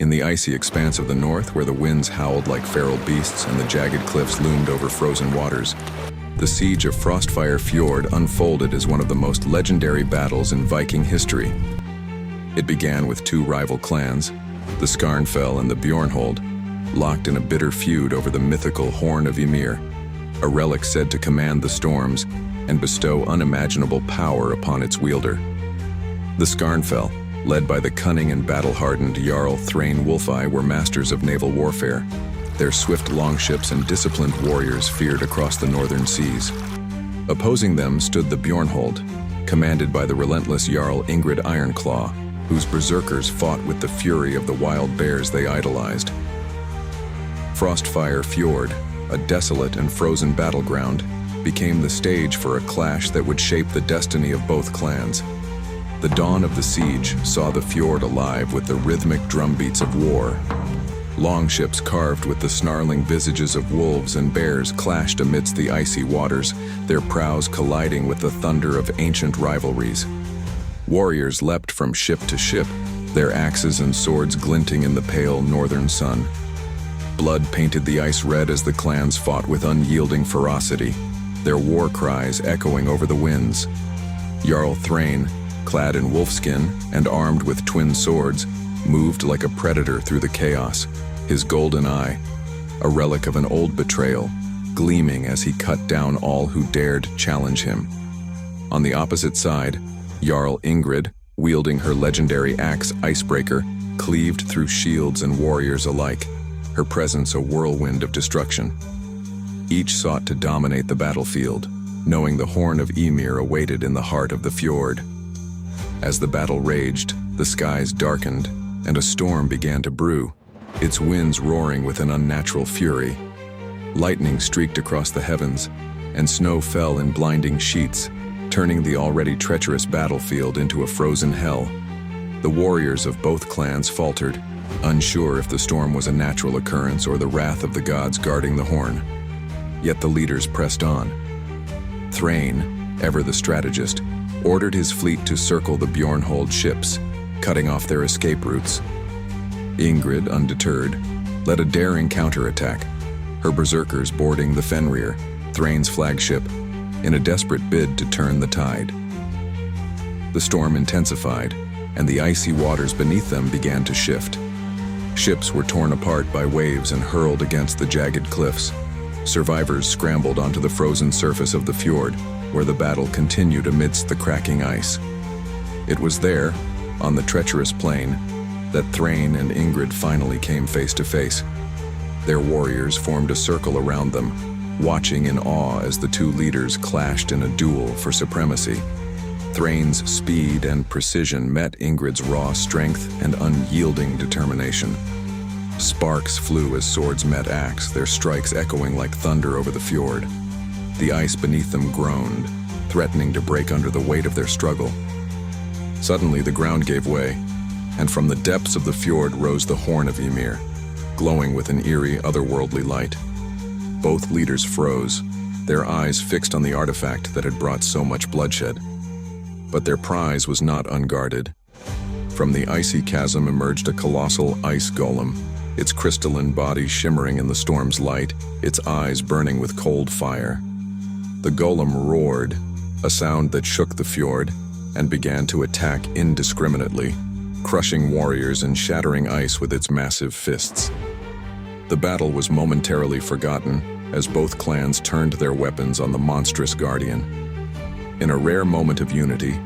In the icy expanse of the north, where the winds howled like feral beasts and the jagged cliffs loomed over frozen waters, the siege of Frostfire Fjord unfolded as one of the most legendary battles in Viking history. It began with two rival clans, the Skarnfell and the Bjornhold, locked in a bitter feud over the mythical Horn of Ymir, a relic said to command the storms and bestow unimaginable power upon its wielder. The Skarnfell, led by the cunning and battle-hardened Jarl Thrain Wulfai, were masters of naval warfare. Their swift longships and disciplined warriors feared across the northern seas. Opposing them stood the Bjornhold, commanded by the relentless Jarl Ingrid Ironclaw, whose berserkers fought with the fury of the wild bears they idolized. Frostfire Fjord, a desolate and frozen battleground, became the stage for a clash that would shape the destiny of both clans. The dawn of the siege saw the fjord alive with the rhythmic drumbeats of war. Longships carved with the snarling visages of wolves and bears clashed amidst the icy waters, their prows colliding with the thunder of ancient rivalries. Warriors leapt from ship to ship, their axes and swords glinting in the pale northern sun. Blood painted the ice red as the clans fought with unyielding ferocity, their war cries echoing over the winds. Jarl Thrain, clad in wolfskin and armed with twin swords, moved like a predator through the chaos, his golden eye, a relic of an old betrayal, gleaming as he cut down all who dared challenge him. On the opposite side, Jarl Ingrid, wielding her legendary axe Icebreaker, cleaved through shields and warriors alike, her presence a whirlwind of destruction. Each sought to dominate the battlefield, knowing the Horn of Ymir awaited in the heart of the fjord. As the battle raged, the skies darkened, and a storm began to brew, its winds roaring with an unnatural fury. Lightning streaked across the heavens, and snow fell in blinding sheets, turning the already treacherous battlefield into a frozen hell. The warriors of both clans faltered, unsure if the storm was a natural occurrence or the wrath of the gods guarding the horn. Yet the leaders pressed on. Thrain, ever the strategist, ordered his fleet to circle the Bjornhold ships, cutting off their escape routes. Ingrid, undeterred, led a daring counterattack, her berserkers boarding the Fenrir, Thrain's flagship, in a desperate bid to turn the tide. The storm intensified, and the icy waters beneath them began to shift. Ships were torn apart by waves and hurled against the jagged cliffs. Survivors scrambled onto the frozen surface of the fjord, where the battle continued amidst the cracking ice. It was there, on the treacherous plain, that Thrain and Ingrid finally came face to face. Their warriors formed a circle around them, watching in awe as the two leaders clashed in a duel for supremacy. Thrain's speed and precision met Ingrid's raw strength and unyielding determination. Sparks flew as swords met axe, their strikes echoing like thunder over the fjord. The ice beneath them groaned, threatening to break under the weight of their struggle. Suddenly the ground gave way, and from the depths of the fjord rose the Horn of Ymir, glowing with an eerie, otherworldly light. Both leaders froze, their eyes fixed on the artifact that had brought so much bloodshed. But their prize was not unguarded. From the icy chasm emerged a colossal ice golem, its crystalline body shimmering in the storm's light, its eyes burning with cold fire. The golem roared, a sound that shook the fjord, and began to attack indiscriminately, crushing warriors and shattering ice with its massive fists. The battle was momentarily forgotten as both clans turned their weapons on the monstrous guardian. In a rare moment of unity,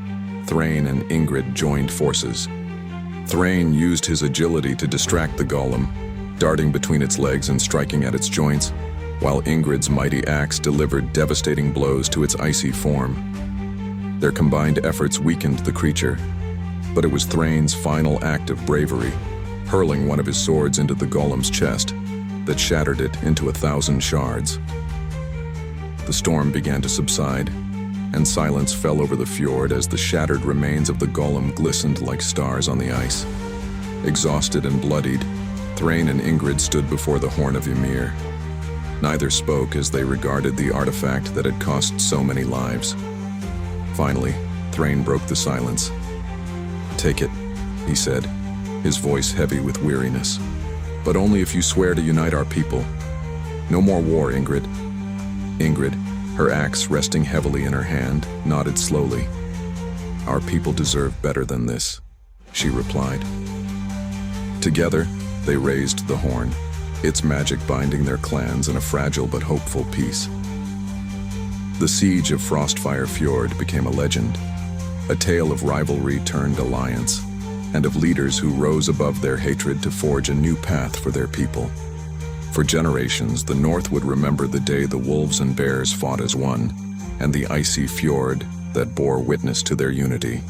Thrain and Ingrid joined forces. Thrain used his agility to distract the golem, darting between its legs and striking at its joints, while Ingrid's mighty axe delivered devastating blows to its icy form. Their combined efforts weakened the creature, but it was Thrain's final act of bravery, hurling one of his swords into the golem's chest, that shattered it into 1,000 shards. The storm began to subside, and silence fell over the fjord as the shattered remains of the golem glistened like stars on the ice. Exhausted and bloodied, Thrain and Ingrid stood before the Horn of Ymir. Neither spoke as they regarded the artifact that had cost so many lives. Finally, Thrain broke the silence. "Take it," he said, his voice heavy with weariness. "But only if you swear to unite our people. No more war, Ingrid." Ingrid, her axe resting heavily in her hand, nodded slowly. "Our people deserve better than this," she replied. Together, they raised the horn, its magic binding their clans in a fragile but hopeful peace. The siege of Frostfire Fjord became a legend, a tale of rivalry turned alliance, and of leaders who rose above their hatred to forge a new path for their people. For generations, the North would remember the day the wolves and bears fought as one, and the icy fjord that bore witness to their unity.